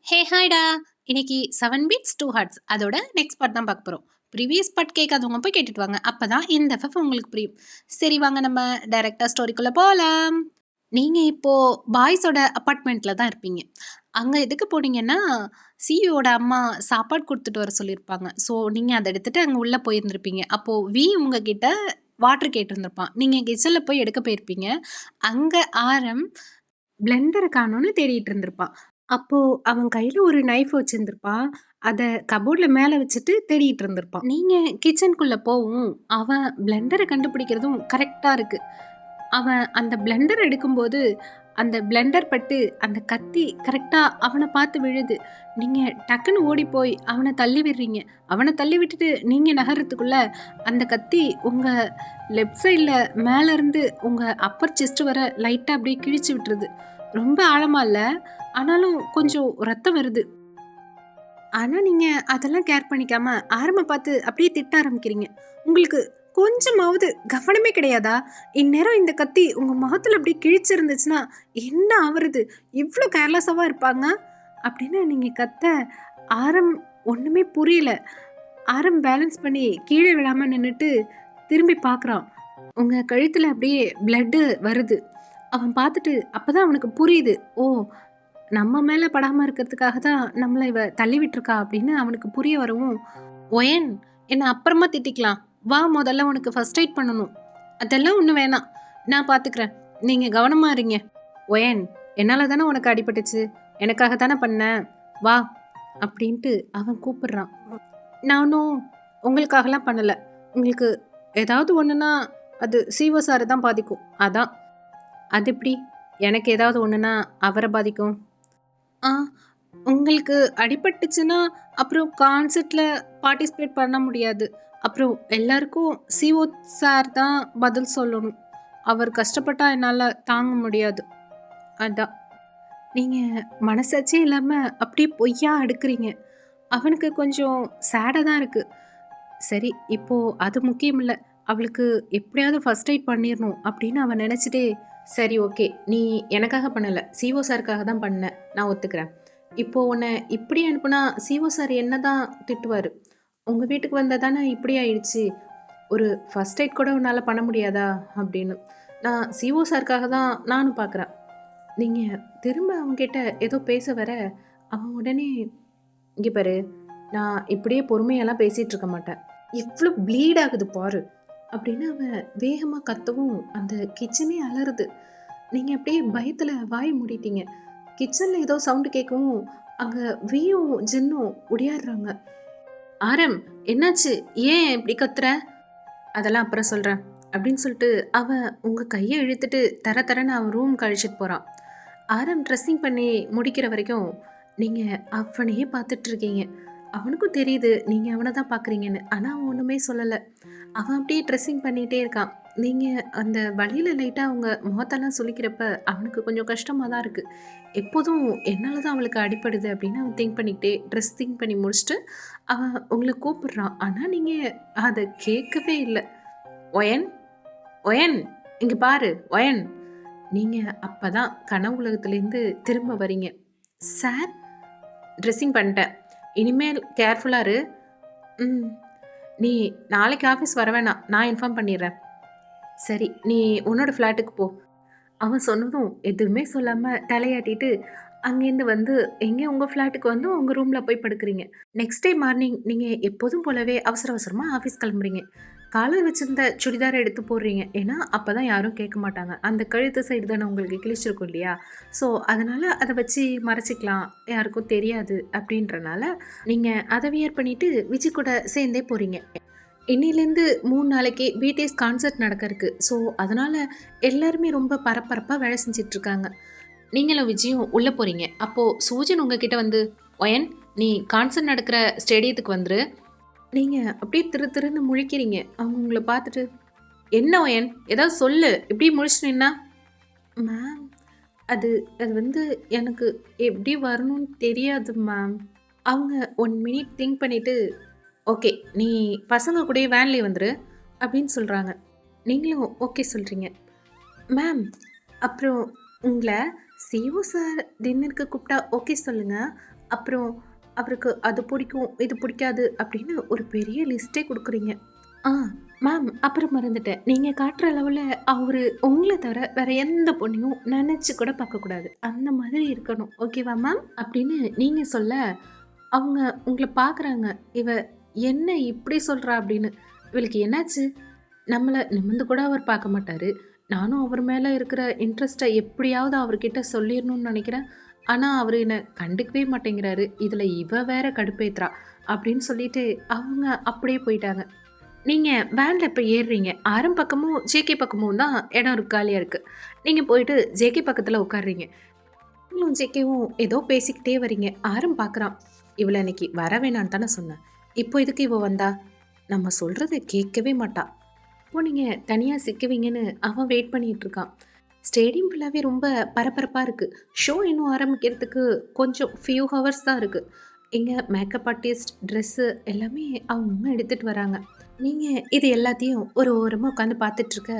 ஹே ஹாய்டா! இன்னைக்கு 7 beads 2 hearts அதோட next part தான் பார்க்க போறோம். ப்ரீவியஸ் பார்ட் கேட்காதவங்க போய் கேட்டுட்டு வாங்க. அப்பதான் இந்த எஃப்எஃப் உங்களுக்கு புரியும். சரி வாங்க நம்ம டைரக்ட்டா ஸ்டோரிக்குள்ள போலாம். நீங்க இப்போ பாய்ஸோட அபார்ட்மெண்ட்ல தான் இருப்பீங்க. அங்க எதுக்கு போனீங்கன்னா, சிஇஓட அம்மா சாப்பாடு குடுத்துட்டு வர சொல்லியிருப்பாங்க. ஸோ நீங்க அத எடுத்துட்டு அங்க உள்ள போயிருந்திருப்பீங்க. அப்போ உங்ககிட்ட வாட்டர் கேட்டிருந்திருப்பான். நீங்க கிச்சன்ல போய் எடுக்க போயிருப்பீங்க. அங்க ஆரம் பிளெண்டர காணோம்னு தேடிட்டு இருந்திருப்பான். அப்போ அவன் கையில ஒரு நைஃப் வச்சிருந்திருப்பான். அத கபோர்ட்ல மேல வச்சுட்டு தேடிட்டு இருந்திருப்பான். நீங்க கிச்சனுக்குள்ள போவும், அவன் பிளெண்டர கண்டுபிடிக்கிறதும் கரெக்ட்டா இருக்கு. அவன் அந்த பிளெண்டர் எடுக்கும்போது, அந்த பிளெண்டர் பட்டு அந்த கத்தி கரெக்ட்டா அவன பார்த்து விழுது. நீங்க டக்குன்னு ஓடி போய் அவன தள்ளி விடுறீங்க. அவன தள்ளி விட்டுட்டு நீங்க நகர்றதுக்குள்ள, அந்த கத்தி உங்க லெஃப்ட் சைட்ல மேல இருந்து உங்க அப்பர் செஸ்ட் வர லைட்டா அப்படியே கிழிச்சு விட்டுருது. ரொம்ப ஆழமா இல்ல. ஆனாலும் கொஞ்சம் ரத்தம் வருது. ஆனா நீங்க அதெல்லாம் கேர் பண்ணிக்காம ஆரம்ப பார்த்து அப்படியே திட்ட ஆரம்பிக்கிறீங்க. உங்களுக்கு கொஞ்சமாவது கவனமே கிடையாதா? இந்நேரம் இந்த கத்தி உங்க முகத்துல அப்படியே கிழிச்சிருந்துச்சுன்னா என்ன ஆவறது? இவ்ளோ கேர்லெஸ்ஸாவா இருப்பாங்க? அப்படின்னு நீங்க கத்த ஆரம் ஒண்ணுமே புரியல. ஆரம் பேலன்ஸ் பண்ணி கீழே விழாம நின்னுட்டு திரும்பி பார்க்குறான். உங்க கழுத்துல அப்படியே பிளட்டு வருது. அவன் பார்த்துட்டு அப்பதான் அவனுக்கு புரியுது. ஓ! நம்ம மேல படாம இருக்கிறதுக்காக தான் நம்மள இவ தள்ளி விட்டுருக்கா அப்படின்னு அவனுக்கு புரிய வரவும், "ஒயன் என்ன அப்புறமா திட்டிக்கலாம். வா மொதல்ல உனக்கு ஃபர்ஸ்ட் எய்ட் பண்ணணும்." "அதெல்லாம் ஒண்ணும் வேணாம். நான் பார்த்துக்கிறேன். நீங்க கவனமா இருங்க." "ஒயன் என்னால தானே உனக்கு அடிபட்டுச்சு. எனக்காக தானே பண்ண. வா." அப்படின்ட்டு அவன் கூப்பிடுறான். "நான் ஒன்னும் உங்களுக்காகலாம் பண்ணல. உங்களுக்கு ஏதாவது ஒண்ணுன்னா அது சிஓ சார தான் பாதிக்கும். அதான்." "அது எப்படி எனக்கு ஏதாவது ஒண்ணுன்னா அவர பாதிக்கும்?" ஆ உங்களுக்கு அடிபட்டுச்சுன்னா, அப்புறம் கான்சர்ட்ல பார்ட்டிசிபேட் பண்ண முடியாது. அப்புறம் எல்லாருக்கும் சிஓ சார் தான் பதில் சொல்லணும். அவர் கஷ்டப்பட்டா என்னால தாங்க முடியாது. அதான். நீங்க மனசாட்சியே இல்லாம அப்படியே பொய்யா அடுக்குறீங்க. அவனுக்கு கொஞ்சம் சேடா தான் இருக்கு. சரி, இப்போ அது முக்கியம் இல்ல. அவளுக்கு எப்படியாவது ஃபர்ஸ்ட் எய்ட் பண்ணிரணும் அப்படின்னு அவன் நெனச்சுட்டே, சரி ஓகே. நீ எனக்காக பண்ணல. சிஓ சாருக்காக தான் பண்ண. நான் ஒத்துக்கிறேன். இப்போ உன்ன இப்படி அனுப்புனா சிஓ சார் என்னதான் திட்டுவாரு. உங்க வீட்டுக்கு வந்தா தானே இப்படி ஆயிடுச்சு. ஒரு ஃபர்ஸ்ட் எய்ட் கூட உன்னால பண்ண முடியாதா? அப்படின்னு. நான் சிஓ சாருக்காக தான் நானும் பார்க்குறேன். நீங்க திரும்ப அவன்கிட்ட ஏதோ பேச வர, அவன் உடனே, இங்க பாரு, நான் இப்படியே பொறுமையாலாம் பேசிட்டு இருக்க மாட்டேன். எவ்ளோ ப்ளீட் ஆகுது பாரு! அப்படின்னு அவன் வேகமா கத்தவும், அந்த கிச்சனே அலறுது. நீங்க அப்படியே பயத்துல வாய மூடிட்டீங்க. கிச்சன்ல ஏதோ சவுண்ட் கேட்கவும், அங்க வியும், ஜின்னும் ஒடியாடுறாங்க. "ஆரம் என்னாச்சு? ஏன் இப்படி கத்துற?" "அதெல்லாம் அப்புறம் சொல்றேன்." அப்படின்னு சொல்லிட்டு அவன் உங்க கைய இழுத்துட்டு தர தரன்னு அவன் ரூம்க்கு அழைச்சிட்டு போறான். ஆரம் ட்ரெஸ்ஸிங் பண்ணி முடிக்கிற வரைக்கும் நீங்க அவனையே பார்த்துட்டு இருக்கீங்க. அவனுக்கும் தெரியுது நீங்க அவன தான் பார்க்குறீங்கன்னு. ஆனா அவன் ஒண்ணுமே சொல்லல. அவன் அப்படியே ட்ரெஸ்ஸிங் பண்ணிட்டே இருக்கான். நீங்க அந்த வலியில லைட்டா அவங்க முகத்தெல்லாம் சுளிக்கிறப்ப அவனுக்கு கொஞ்சம் கஷ்டமா தான் இருக்கு. எப்போதும் என்னால தான் அவளுக்கு அடிபடுது அப்படின்னு அவன் திங்க் பண்ணிக்கிட்டே திங்க் பண்ணி முடிச்சுட்டு அவன் உங்கள கூப்பிடுறான். ஆனா நீங்க அத கேட்கவே இல்ல. "ஒயன், ஒயன் இங்க பாரு ஒயன்." நீங்க அப்பதான் கனவு உலகத்திலேருந்து திரும்ப வரீங்க. "சார்?" "ட்ரெஸ்ஸிங் பண்ணிட்டேன். இனிமேல் கேர்ஃபுல்லா இரு." "ம். நீ நாளைக்கு ஆஃபீஸ் வர வேணாம். நான் இன்ஃபார்ம் பண்ணிடுறேன்." "சரி, நீ உன்னோட ஃப்ளாட்டுக்கு போ." அவன் சொன்னதும் எதுவுமே சொல்லாம தலையாட்டிட்டு அங்கேருந்து வந்து எங்க உங்க ஃப்ளாட்டுக்கு வந்து உங்க ரூம்ல போய் படுக்குறீங்க. நெக்ஸ்ட் டே மார்னிங் நீங்க எப்போதும் போலவே அவசர அவசரமா ஆஃபீஸ் கிளம்புறீங்க. காலர் வச்சிருந்த சுடிதார எடுத்து போடுறீங்க. ஏன்னா, அப்பதான் யாரும் கேட்க மாட்டாங்க. அந்த கழுத்து சைடு தானே உங்களுக்கு கிழிச்சிருக்கும் இல்லையா? ஸோ, அதனால அத வச்சு மறைச்சிக்கலாம். யாருக்கும் தெரியாது அப்படின்றனால, நீங்க அத வியர் பண்ணிட்டு விஜி கூட சேர்ந்தே போறீங்க. இன்னையிலேருந்து 3 நாளைக்கு பிடிஎஸ் கான்சர்ட் நடக்க இருக்கு. ஸோ, அதனால எல்லாருமே ரொம்ப பரபரப்பா வேலை செஞ்சுட்டு இருக்காங்க. நீங்களும் விஜயும் உள்ள போறீங்க. அப்போ சூஜன் உங்ககிட்ட வந்து, "ஒயன், நீ கான்சர்ட் நடக்கிற ஸ்டேடியத்துக்கு வந்துரு." நீங்க அப்படியே திரு திருன்னு முழிக்கிறீங்க. அவங்க உங்கள பார்த்துட்டு, "என்ன ஒயன்? ஏதாவது சொல்லு. இப்படியே முழிச்சுட்டு நின்னா?" "மேம், அது அது வந்து எனக்கு எப்படி வரணும்னு தெரியாது மேம்." அவங்க 1 மினிட் திங்க் பண்ணிட்டு, "ஓகே. நீ பசங்க கூடயே வேன்லயே வந்துரு." அப்படின்னு சொல்றாங்க. நீங்களும் ஓகே சொல்றீங்க. "மேம், அப்புறம் உங்கள சிஓ சார் டின்னருக்கு கூப்பிட்டா ஓகே சொல்லுங்க. அப்புறம் அவருக்கு அது பிடிக்கும், இது பிடிக்காது அப்படின்னு ஒரு பெரிய லிஸ்ட்டே குடுக்குறீங்க. ஆ மேம் அப்புறம் மறந்துட்டேன். நீங்க காட்டுற அளவுல அவரு உங்கள தவிர வேற எந்த பொண்ணையும் நெனச்சு கூட பார்க்கக்கூடாது. அந்த மாதிரி இருக்கணும். ஓகேவா மேம்? அப்படின்னு நீங்க சொல்ல, அவங்க உங்கள பார்க்குறாங்க. இவ என்ன இப்படி சொல்றா அப்படின்னு. இவளுக்கு என்னாச்சு? நம்மள நிமிர்ந்து கூட அவர் பார்க்க மாட்டாரு. நானும் அவர் மேல இருக்கிற இன்ட்ரெஸ்ட்ட எப்படியாவது அவர்கிட்ட சொல்லிரணும்னு நெனைக்கிறேன். ஆனா, அவரு என்ன கண்டுக்கவே மாட்டேங்கிறாரு. இதுல இவ வேற கடுப்பேத்துறா. அப்படின்னு சொல்லிட்டு அவங்க அப்படியே போயிட்டாங்க. நீங்க வேன்ல இப்ப ஏறுறீங்க. ஆரம் பக்கமும், ஜேகே பக்கமும் தான் இடம் காலியா இருக்கு. நீங்க போயிட்டு ஜேகே பக்கத்துல உட்கார்றீங்க. நீங்களும் ஜேகேவும் ஏதோ பேசிக்கிட்டே வரீங்க. ஆரம் பார்க்குறான். இவள இன்னைக்கு வர வேணான்னு தானே சொன்னேன். இப்போ எதுக்கு இவ வந்தா? நம்ம சொல்றத கேட்கவே மாட்டா. இப்போ நீங்க தனியா சிக்குவீங்கன்னு அவன் வெயிட் பண்ணிட்டு இருக்கான். ஸ்டேடியம் ஃபுல்லாவே ரொம்ப பரபரப்பா இருக்கு. ஷோ இன்னும் ஆரம்பிக்கிறதுக்கு கொஞ்சம் ஃபியூ ஹவர்ஸ் தான் இருக்கு. இங்க மேக்கப் ஆர்டிஸ்ட், ட்ரெஸ்ஸு எல்லாமே அவங்கவங்க எடுத்துட்டு வராங்க. நீங்க இது எல்லாத்தையும் ஒரு ஓரமா உட்காந்து பார்த்துட்டு இருக்க,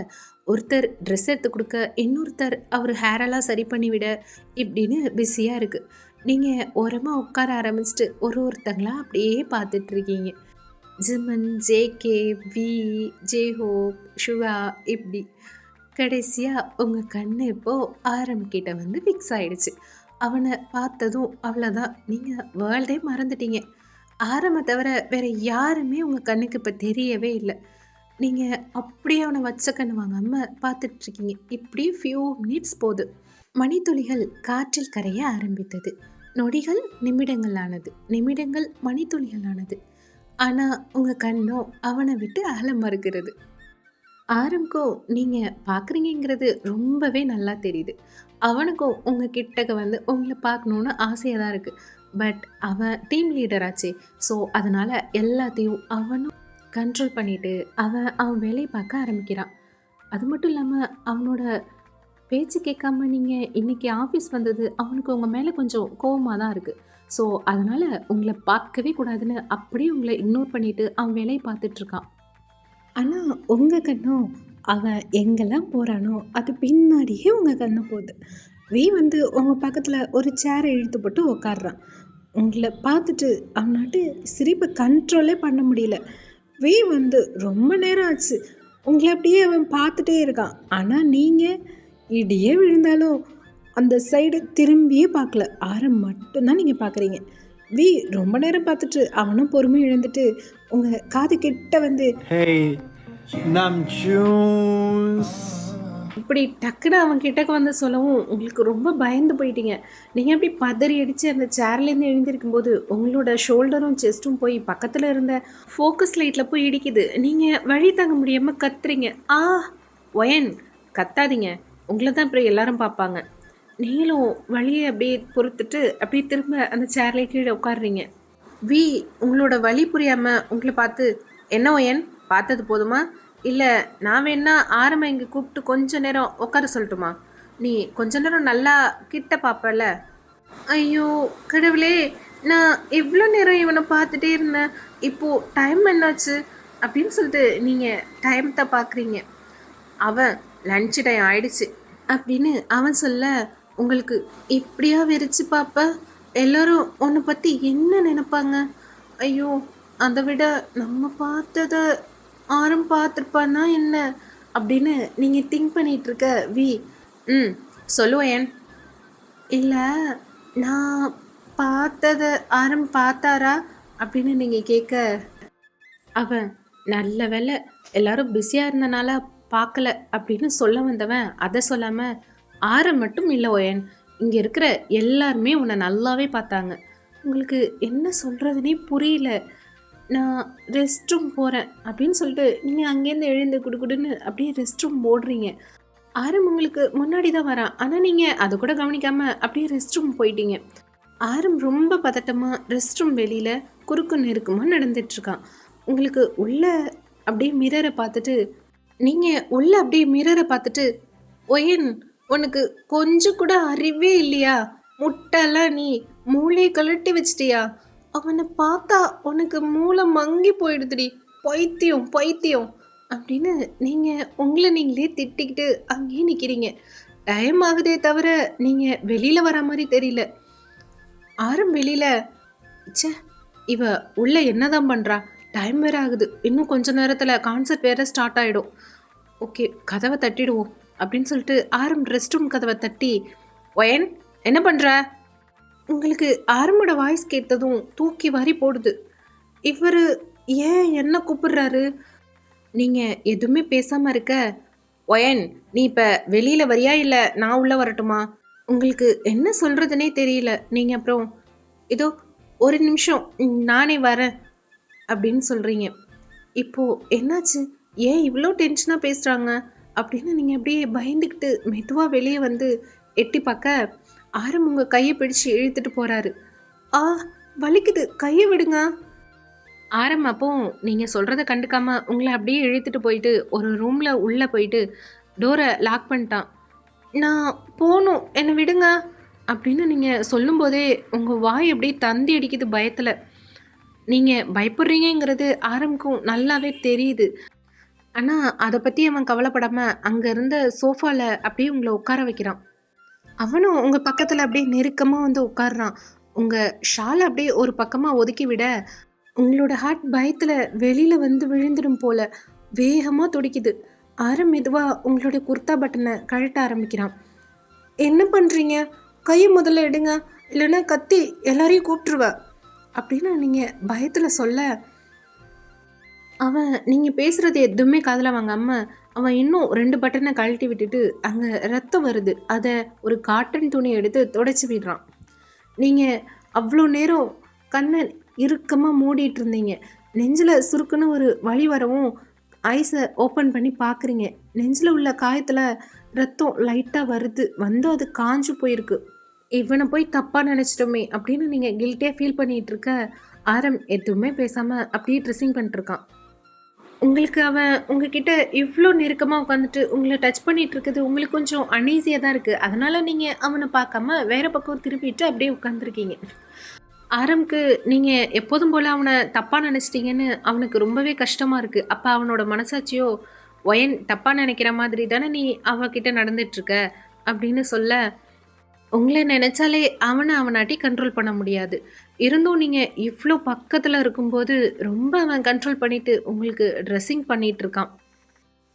ஒருத்தர் ட்ரெஸ் எடுத்து குடுக்க, இன்னொருத்தர் அவர் ஹேரெல்லாம் சரி பண்ணி விட, இப்படின்னு பிஸியா இருக்கு. நீங்க ஓரமா உட்கார ஆரம்பிச்சுட்டு ஒருத்தங்களா அப்படியே பார்த்துட்டு இருக்கீங்க. ஜிமன், ஜேகே, வி, ஜேஹோப், சுகா இப்படி. கடைசியா உங்க கண்ணு இப்போ ஆரம் கிட்ட வந்து ஃபிக்ஸ் ஆயிடுச்சு. அவன பார்த்ததும் அவ்வளோதான். நீங்க வேர்ல்டே மறந்துட்டீங்க. ஆரம்ப தவிர வேற யாருமே உங்க கண்ணுக்கு இப்ப தெரியவே இல்ல. நீங்க அப்படியே அவன வச்ச கண்ணு வாங்காம பார்த்துட்ருக்கீங்க. இப்படியே ஃபியூ மினிட்ஸ் போது. மணித்துளிகள் காற்றில் கரைய ஆரம்பித்தது. நொடிகள் நிமிடங்கள் ஆனது. நிமிடங்கள் மணித்துளிகள் ஆனது. ஆனா உங்க கண்ணோ அவன விட்டு அகல மறுக்கிறது. ஆரம்க்கும் நீங்க பார்க்குறீங்கங்கிறது ரொம்பவே நல்லா தெரியுது. அவனுக்கும் உங்க கிட்டக்க வந்து உங்கள பார்க்கணுன்னு ஆசையா தான் இருக்கு. பட் அவன் டீம் லீடர் ஆச்சே! ஸோ, அதனால எல்லாத்தையும் அவனும் கண்ட்ரோல் பண்ணிட்டு, அவன் அவன் வேலைய பார்க்க ஆரம்பிக்கிறான். அது மட்டும் இல்லாம, அவனோட பேச்சு கேட்காம நீங்க இன்னைக்கு ஆஃபீஸ் வந்தது அவனுக்கு உங்க மேல கொஞ்சம் கோவமா தான் இருக்கு. ஸோ, அதனால உங்கள பார்க்கவே கூடாதுன்னு அப்படியே உங்கள இக்னோர் பண்ணிட்டு அவன் வேலைய பார்த்துட்ருக்கான். ஆனா, உங்க கண்ணும் அவன் எங்கெல்லாம் போறானோ, அது பின்னாடியே உங்க கண்ணு போது. வந்து உங்க பக்கத்துல ஒரு சேர இழுத்து போட்டு உட்கார்றான். உங்கள பார்த்துட்டு அவனாட்டு சிரிப்ப கண்ட்ரோலே பண்ண முடியல. வந்து ரொம்ப நேரம் ஆச்சு. உங்கள அப்படியே அவன் பார்த்துட்டே இருக்கான். ஆனா நீங்க இடியே விழுந்தாலும் அந்த சைடு திரும்பியே பார்க்கல. ஆரம் மட்டும் தான் நீங்க பார்க்குறீங்க. ரொம்ப நேரம் பார்த்துட்டு அவனும் பொறுமை இழந்துட்டு உங்க காது கிட்ட வந்து Hey, Namjoons. இப்படி டக்குன்னு அவன் கிட்டக்க வந்து சொல்லவும் உங்களுக்கு ரொம்ப பயந்து போயிட்டீங்க. நீங்க அப்படி பதறி அடிச்சு அந்த சேர்லேருந்து எழுந்திருக்கும்போது உங்களோட ஷோல்டரும் செஸ்ட்டும் போய் பக்கத்துல இருந்த ஃபோக்கஸ் லைட்ல போய் இடிக்குது. நீங்க வழி தாங்க முடியாம கத்துறீங்க. ஆ ஒயன் கத்தாதீங்க. உங்கள தான் அப்புறம் எல்லாரும் பார்ப்பாங்க. நீங்களும் வழியை அப்படியே பொறுத்துட்டு அப்படியே திரும்ப அந்த சேர்ல கீழே உட்காடுறீங்க. வி உங்களோட வழி புரியாம உங்கள பார்த்து, "என்ன ஒயன் பார்த்தது போதுமா? இல்ல நான் வேணா ஆரம்ப இங்க கூப்பிட்டு கொஞ்ச நேரம் உட்கார சொல்லட்டுமா? நீ கொஞ்ச நேரம் நல்லா கிட்ட பார்ப்பல." ஐயோ கடவுளே! நான் எவ்வளோ நேரம் இவனை பார்த்துட்டே இருந்தேன். இப்போ டைம் என்னாச்சு? அப்படின்னு சொல்லிட்டு நீங்க டைம்த்த பார்க்குறீங்க. அவன் லன்ச் டைம் ஆயிடுச்சு அப்படின்னு அவன் சொல்ல, உங்களுக்கு இப்படியா வெறிச்சு பார்ப்ப? எல்லாரும் உன்னை பற்றி என்ன நினைப்பாங்க? ஐயோ அதை விட நம்ம பார்த்தத ஆரம் பார்த்துருப்பான்னா என்ன அப்படின்னு நீங்கள் திங்க் பண்ணிட்டு இருக்க வி. ம் சொல்லுவேன். இல்லை நான் பார்த்தத ஆரம் பார்த்தாரா அப்படின்னு நீங்கள் கேட்க, அவன் நல்ல வேலை எல்லாரும் பிஸியாக இருந்தனால பார்க்கல அப்படின்னு சொல்ல வந்தவன் அதை சொல்லாமல், ஆரம் மட்டும் இல்லை ஒயன், இங்கே இருக்கிற எல்லாருமே உன்னை நல்லாவே பார்த்தாங்க. உங்களுக்கு என்ன சொல்கிறதுனே புரியல. நான் ரெஸ்ட் ரூம் போகிறேன் அப்படின்னு சொல்லிட்டு நீங்கள் அங்கேருந்து எழுந்து குடுக்குடுன்னு அப்படியே ரெஸ்ட் ரூம் ஓடுறீங்க. ஆரம் உங்களுக்கு முன்னாடி தான் வரான். ஆனால் நீங்கள் அதை கூட கவனிக்காமல் அப்படியே ரெஸ்ட் ரூம் போயிட்டீங்க. ஆரம் ரொம்ப பதட்டமாக ரெஸ்ட் ரூம் வெளியில் குறுக்கு நெருக்கமாக நடந்துட்டுருக்கான். உங்களுக்கு உள்ள அப்படியே மிரரை பார்த்துட்டு, நீங்கள் உள்ள அப்படியே மிரரை பார்த்துட்டு, ஒயன் உனக்கு கொஞ்சம் கூட அறிவே இல்லையா? முட்டாளா நீ? மூளையை கழட்டி வச்சிட்டியா? அவனை பார்த்தா உனக்கு மூளை மங்கி போயிடுதுடி. பைத்தியம் பைத்தியம் அப்படின்னு நீங்கள் உங்களை நீங்களே திட்டிக்கிட்டு அங்கேயே நிற்கிறீங்க. டைம் ஆகுதே தவிர நீங்கள் வெளியில் வர மாதிரி தெரியல. ஆரம் வெளியில ச்சே இவ உள்ள என்னதான் பண்றா? டைம் வேற ஆகுது. இன்னும் கொஞ்ச நேரத்துல கான்சர்ட் வேற ஸ்டார்ட் ஆயிடும். ஓகே கதவை தட்டிடுவோம் அப்படின்னு சொல்லிட்டு ஆரம் ரெஸ்ட் ரூம் கதவை தட்டி, ஒயன் என்ன பண்ற? உங்களுக்கு ஆரம்போட வாய்ஸ் கேட்டதும் தூக்கி வாரி போடுது. இவரு ஏன் என்ன கூப்பிடுறாரு? நீங்க எதுவுமே பேசாம இருக்க, ஒயன் நீ இப்ப வெளியில வரியா இல்ல நான் உள்ள வரட்டுமா? உங்களுக்கு என்ன சொல்றதுனே தெரியல. நீங்க அப்புறம் இதோ ஒரு நிமிஷம் நானே வரேன் அப்படின்னு சொல்றீங்க. இப்போ என்னாச்சு? ஏன் இவ்வளோ டென்ஷனா பேசுறாங்க? அப்படின்னு நீங்க அப்படியே பயந்துக்கிட்டு மெதுவா வெளியே வந்து எட்டி பார்க்க, ஆரம் உங்க கையை பிடிச்சு இழுத்துட்டு போறாரு. ஆ வலிக்குது கையை விடுங்க. ஆரம் அப்போ நீங்க சொல்றத கண்டுக்காம உங்கள அப்படியே இழுத்துட்டு போயிட்டு ஒரு ரூம்ல உள்ள போயிட்டு டோரை லாக் பண்ணிட்டான். நான் போணும் என்னை விடுங்க அப்படின்னு நீங்க சொல்லும்போதே உங்க வாய் அப்படியே தந்தி அடிக்குது பயத்துல. நீங்க பயப்படுறீங்கங்கிறது ஆரம்க்கும் நல்லாவே தெரியுது. ஆனா அத பத்தி அவன் கவலைப்படாம அங்க இருந்த சோஃபால அப்படியே உங்கள உட்கார வைக்கிறான். அவனும் உங்க பக்கத்துல அப்படியே நெருக்கமா வந்து உட்கார்றான். உங்க ஷால அப்படியே ஒரு பக்கமா ஒதுக்கி விட, உங்களோட ஹார்ட் பயத்துல வெளியில வந்து விழுந்துடும் போல வேகமா துடிக்குது. ஆரம் மெதுவா உங்களுடைய குர்தா பட்டனை கழட்ட ஆரம்பிக்கிறான். என்ன பண்றீங்க? கையை முதல்ல எடுங்க, இல்லைன்னா கத்தி எல்லாரையும் கூப்பிட்டுருவ அப்படின்னு நீங்க பயத்துல சொல்ல, அவன் நீங்க பேசுறது எதுவுமே காதுல வாங்காம, அவன் இன்னும் 2 பட்டன கழட்டி விட்டுட்டு, அங்க ரத்தம் வருது. அத ஒரு காட்டன் துணி எடுத்து தொடச்சு விடுறான். நீங்க அவ்ளோ நேரம் கண்ண இறுக்கமா மூடிட்டு இருந்தீங்க. நெஞ்சில சுருக்குன்னு ஒரு வலி வரவும், ஐஸ ஓப்பன் பண்ணி பார்க்குறீங்க. நெஞ்சில உள்ள காயத்துல ரத்தம் லைட்டா வருது. வந்து அது காஞ்சு போயிருக்கு. இவன போய் தப்பா நெனச்சுட்டோமே! அப்படின்னு நீங்க கில்ட்டியா ஃபீல் பண்ணிட்டு இருக்க, ஆரம் எதுவுமே பேசாம அப்படியே ட்ரெஸ்ஸிங் பண்ணிட்டுருக்கான். உங்களுக்கு அவன் உங்ககிட்ட இவ்ளோ நெருக்கமா உட்காந்துட்டு உங்கள டச் பண்ணிட்டு இருக்குது உங்களுக்கு கொஞ்சம் அன்ஈஸியா தான் இருக்கு. அதனால நீங்க அவன பார்க்காம வேற பக்கம் திருப்பிட்டு அப்படியே உட்காந்துருக்கீங்க. ஆரம்க்கு நீங்க எப்போதும் போல அவன தப்பா நெனச்சிட்டீங்கன்னு அவனுக்கு ரொம்பவே கஷ்டமா இருக்கு. அப்ப அவனோட மனசாட்சியோ, "ஒயன் தப்பா நெனைக்கிற மாதிரி தானே நீ அவகிட்ட நடந்துட்டுருக்க" அப்படின்னு சொல்ல, உங்கள நெனச்சாலே அவனாட்டி கண்ட்ரோல் பண்ண முடியாது. இருந்தும் நீங்க இவ்ளோ பக்கத்துல இருக்கும்போது, ரொம்ப அவன் கண்ட்ரோல் பண்ணிட்டு உங்களுக்கு ட்ரெஸ்ஸிங் பண்ணிட்டுருக்கான்.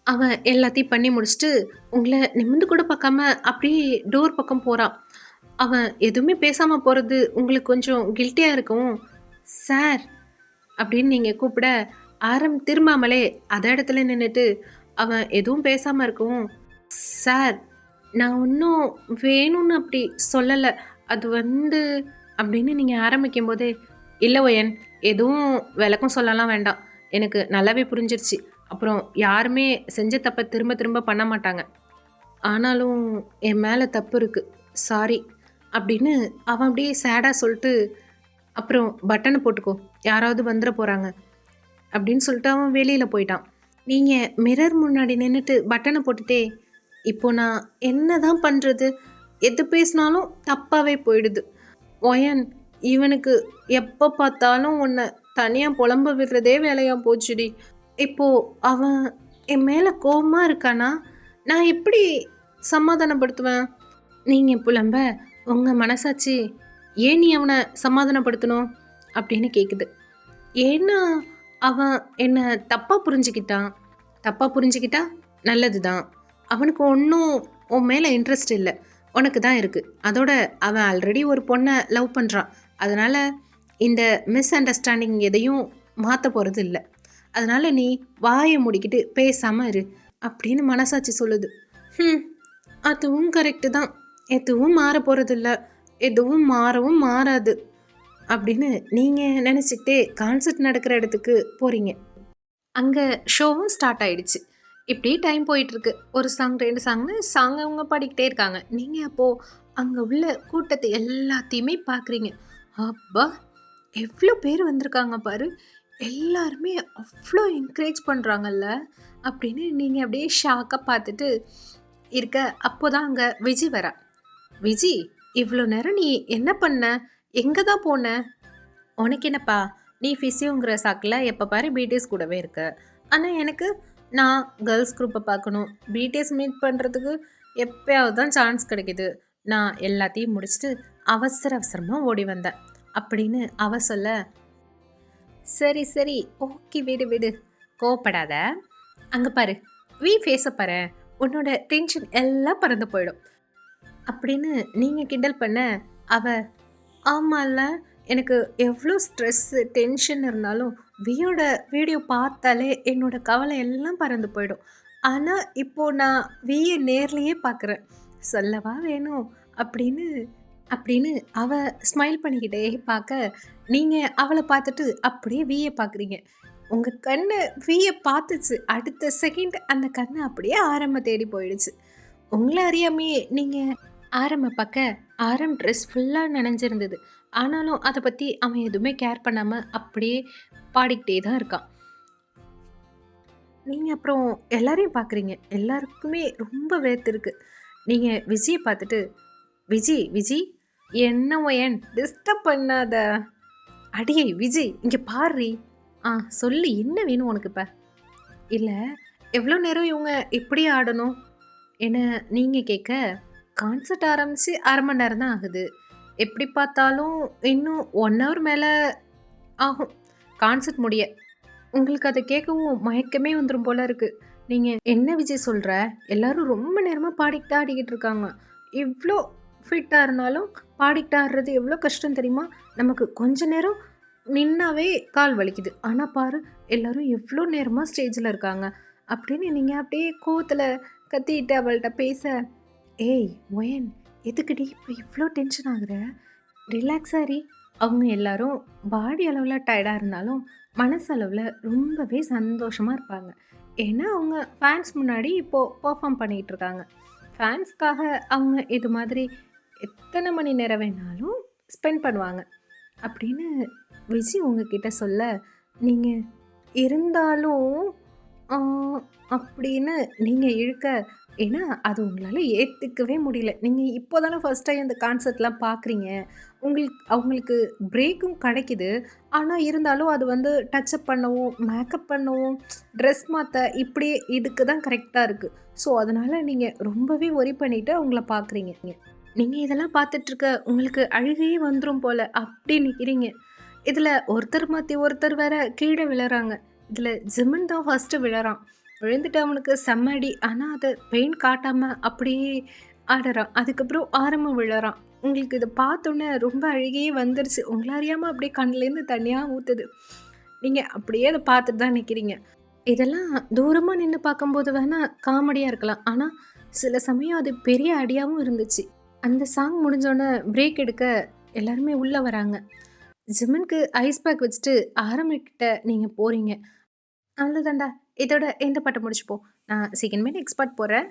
அவன் எல்லாத்தையும் பண்ணி முடிச்சுட்டு, உங்கள நிமிர்ந்து கூட பார்க்காம அப்படியே டோர் பக்கம் போறான். அவன் எதுவுமே பேசாம போறது உங்களுக்கு கொஞ்சம் கில்ட்டியா இருக்கவும், "சார்" அப்படின்னு நீங்க கூப்பிட, ஆரம் திரும்பாமலே அதே இடத்துல நின்னுட்டு, அவன் எதுவும் பேசாம இருக்கவும், "சார், நான் ஒன்னும் வேணும்னு அப்படி சொல்லல. அது வந்து" அப்படின்னு நீங்க ஆரம்பிக்கும்போதே, "இல்ல ஒயன், எதுவும் விளக்கம் சொல்லலாம் வேண்டாம். எனக்கு நல்லாவே புரிஞ்சிருச்சு. அப்புறம் யாருமே செஞ்ச தப்ப திரும்ப திரும்ப பண்ண மாட்டாங்க. ஆனாலும் என் மேல தப்பு இருக்கு. சாரி" அப்படின்னு அவன் அப்படியே சேடா சொல்ட்டு, "அப்புறம் பட்டன போட்டுக்கோ. யாராவது வந்துற போறாங்க" அப்படின்னு சொல்லிட்டு அவன் வெளியில போயிட்டான். நீங்க மிரர் முன்னாடி நின்னுட்டு பட்டன போட்டுட்டே, இப்போ நான் என்னதான் பண்றது? எது பேசினாலும் தப்பாவே போயிடுது. ஒயன் இவனுக்கு எப்ப பார்த்தாலும் உன்ன தனியா புலம்ப விடுறதே வேலையா போச்சுடி. இப்போ அவன் என் மேல கோவமா இருக்கானா? நான் எப்படி சமாதானப்படுத்துவேன்? நீங்க புலம்ப உங்க மனசாட்சி ஏன் நீ அவன சமாதானப்படுத்தணும்? அப்படின்னு கேக்குது. ஏன்னா அவன் என்ன தப்பா புரிஞ்சுக்கிட்டான். தப்பா புரிஞ்சுக்கிட்டா நல்லதுதான். அவனுக்கு ஒன்றும் உன் மேல இன்ட்ரெஸ்ட் இல்ல. உனக்கு தான் இருக்கு. அதோட அவன் ஆல்ரெடி ஒரு பொண்ண லவ் பண்றான். அதனால இந்த மிஸ் அண்டர்ஸ்டாண்டிங் எதையும் மாத்த போறது இல்ல. அதனால நீ வாய மூடிக்கிட்டு பேசாம இரு அப்படின்னு மனசாட்சி சொல்லுது. ம் அதுவும் கரெக்டு தான். எதுவும் மாற போறதில்ல. எதுவும் மாறவும் மாறாது அப்படின்னு நீங்க நினைச்சுக்கிட்டே கான்சர்ட் நடக்கிற இடத்துக்கு போறீங்க. அங்க ஷோவும் ஸ்டார்ட் ஆயிடுச்சு. இப்படியே டைம் போயிட்டுருக்கு. ஒரு சாங் 2 சாங்ன்னு சாங் அவங்க பாடிக்கிட்டே இருக்காங்க. நீங்க அப்போ அங்க உள்ள கூட்டத்த எல்லாத்தையுமே பார்க்குறீங்க. அப்பா! எவ்ளோ பேர் வந்திருக்காங்க பாரு! எல்லாருமே அவ்ளோ என்கரேஜ் பண்றாங்கல்ல, அப்படின்னு நீங்க அப்படியே ஷாக்கா பார்த்துட்டு இருக்க, அப்போதான் அங்க விஜி வரா. "விஜி, இவ்ளோ நேரம் நீ என்ன பண்ண? எங்க தான் போன?" "உனக்கு என்னப்பா? நீ ஃபிசியோங்கிற சாக்குல எப்ப பாரு பிடிஎஸ் கூடவே இருக்க. ஆனா எனக்கு, நான் கேர்ல்ஸ் குரூப்ப பார்க்கணும். பிடிஎஸ் மீட் பண்றதுக்கு எப்பயாவது தான் சான்ஸ் கிடைக்குது. நான் எல்லாத்தையும் முடிச்சுட்டு அவசர அவசரமாக ஓடி வந்தேன் அப்படின்னு அவ சொல்ல, சரி சரி, ஓகே, விடு விடு, கோவப்படாத. அங்கே பாரு, ஃபேஸை பாரு, உன்னோட டென்ஷன் எல்லாம் பறந்து போயிடும் அப்படின்னு நீங்கள் கிண்டல் பண்ண, அவ ஆமால்ல, எனக்கு எவ்வளோ ஸ்ட்ரெஸ்ஸு, டென்ஷன் இருந்தாலும் வியோட வீடியோ பார்த்தாலே என்னோட கவலை எல்லாம் பறந்து போயிடும். ஆனா, இப்போ நான் விய நேர்லயே பார்க்குறேன். சொல்லவா வேணும்? அப்படின்னு அப்படின்னு அவ ஸ்மைல் பண்ணிக்கிட்டே பார்க்க, நீங்க அவள பார்த்துட்டு அப்படியே விய பார்க்குறீங்க. உங்க கண்ணு விய பார்த்துச்சு. அடுத்த செகண்ட் அந்த கண்ணு அப்படியே ஆரம்ப தேடி போயிடுச்சு. உங்கள அறியாமயே நீங்க ஆரம்ப பாக்க, ஆரம் ட்ரெஸ் ஃபுல்லா நனைஞ்சிருந்தது. ஆனாலும் அத பத்தி அவன் எதுவுமே கேர் பண்ணாம அப்படியே பாடிக்கிட்டே தான் இருக்கான். நீங்க அப்புறம் எல்லாரையும் பார்க்குறீங்க. எல்லாருக்குமே ரொம்ப வேர்த்திருக்கு. நீங்க விஜய பார்த்துட்டு, "விஜி, விஜி, என்ன ஒயன்? டிஸ்டர்ப் பண்ணாத." "அடியே விஜி, இங்க பார்றி." "ஆ சொல்லு, என்ன வேணும் உனக்கு இப்ப?" "இல்ல, எவ்வளோ நேரம் இவங்க இப்படியே ஆடணும்?" என நீங்க கேட்க, "கான்சர்ட் ஆரம்பிச்சு 1/2 மணி நேரம் தான் ஆகுது. எப்படி பார்த்தாலும் இன்னும் 1 ஹவர் மேல ஆகும் கான்சர்ட் முடிய." உங்களுக்கு அத கேட்கவும் மயக்கமே வந்துரும் போல இருக்கு. நீங்க என்ன விஜய் சொல்ற? எல்லாரும் ரொம்ப நேரமா பாடிக்கிட்டு தான் ஆடிக்கிட்டு இருக்காங்க. இவ்ளோ ஃபிட்டா இருந்தாலும் பாடிக்கிட்டு ஆடுறது எவ்ளோ கஷ்டம் தெரியுமா? நமக்கு கொஞ்ச நேரம் நின்னாவே கால் வலிக்குது. ஆனா பாரு, எல்லாரும் எவ்ளோ நேரமா ஸ்டேஜ்ல இருக்காங்க. அப்படின்னு நீங்க அப்படியே கோவத்துல கத்திட்டு அவள்ட்ட பேச, "ஏய் மொயன், எதுக்குடி இப்ப இவ்ளோ டென்ஷன் ஆகுற? ரிலாக்ஸா இரு." அவங்க எல்லாரும் பாடி அளவுல டயர்டா இருந்தாலும், மனசளவுல ரொம்பவே சந்தோஷமா இருப்பாங்க. ஏன்னா, அவங்க ஃபேன்ஸ் முன்னாடி இப்போ பெர்ஃபார்ம் பண்ணிட்டு இருக்காங்க. ஃபேன்ஸ்க்காக அவங்க இது மாதிரி எத்தன மணி நேரம் வேணாலும் ஸ்பெண்ட் பண்ணுவாங்க. அப்படின்னு விஜய் உங்ககிட்ட சொல்ல, நீங்க இருந்தாலும் ஆ அப்படின்னு நீங்க இழுக்க, ஏன்னா அது உங்களால ஏத்துக்கவே முடியல. நீங்க இப்போ தானே ஃபர்ஸ்ட் டைம் இந்த கான்செர்ட்லாம் பார்க்குறீங்க. அவங்களுக்கு பிரேக்கும் கிடைக்குது. ஆனா இருந்தாலும் அது வந்து டச்சப் பண்ணவும், மேக்கப் பண்ணவும், ட்ரெஸ் மாத்த இப்படியே இதுக்கு தான் கரெக்ட்டா இருக்கு. ஸோ அதனால நீங்க ரொம்பவே வொரி பண்ணிட்டு அவங்கள பார்க்குறீங்க. நீங்க இதெல்லாம் பார்த்துட்ருக்க உங்களுக்கு அழுகையே வந்துரும் போல அப்படி நிக்கிறீங்க. இதுல ஒருத்தர் மாத்தி ஒருத்தர் வேற கீழ விழறாங்க. இதுல ஜிமின் தான் ஃபர்ஸ்ட்டு விழறான். விழுந்துட்டு அவனுக்கு செம்ம அடி. ஆனா அத பெயின் காட்டாம அப்படியே ஆடுறான். அதுக்கப்புறம் ஆரமும் விழறான். உங்களுக்கு இத பார்த்தோனே ரொம்ப அழுகையே வந்துருச்சு. உங்கள அறியாம அப்படியே கண்லேருந்து தண்ணியா ஊத்துது. நீங்க அப்படியே அத பார்த்துட்டு தான் நிக்கிறீங்க. இதெல்லாம் தூரமா நின்னு பார்க்கும்போது வேணா காமெடியா இருக்கலாம். ஆனா சில சமயம் அது பெரிய அடியாவும் இருந்துச்சு. அந்த சாங் முடிஞ்சோனே பிரேக் எடுக்க எல்லாருமே உள்ள வராங்க. ஜிம்மனுக்கு ஐஸ் பேக் வச்சுட்டு ஆரம்பிக்கிட்ட நீங்க போறீங்க. அவ்வளோதான்டா. இதோட இந்த பாட்ட முடிச்சுப்போம். நான் சீக்கிரமே நெக்ஸ்ட் பார்ட் போடுறேன்.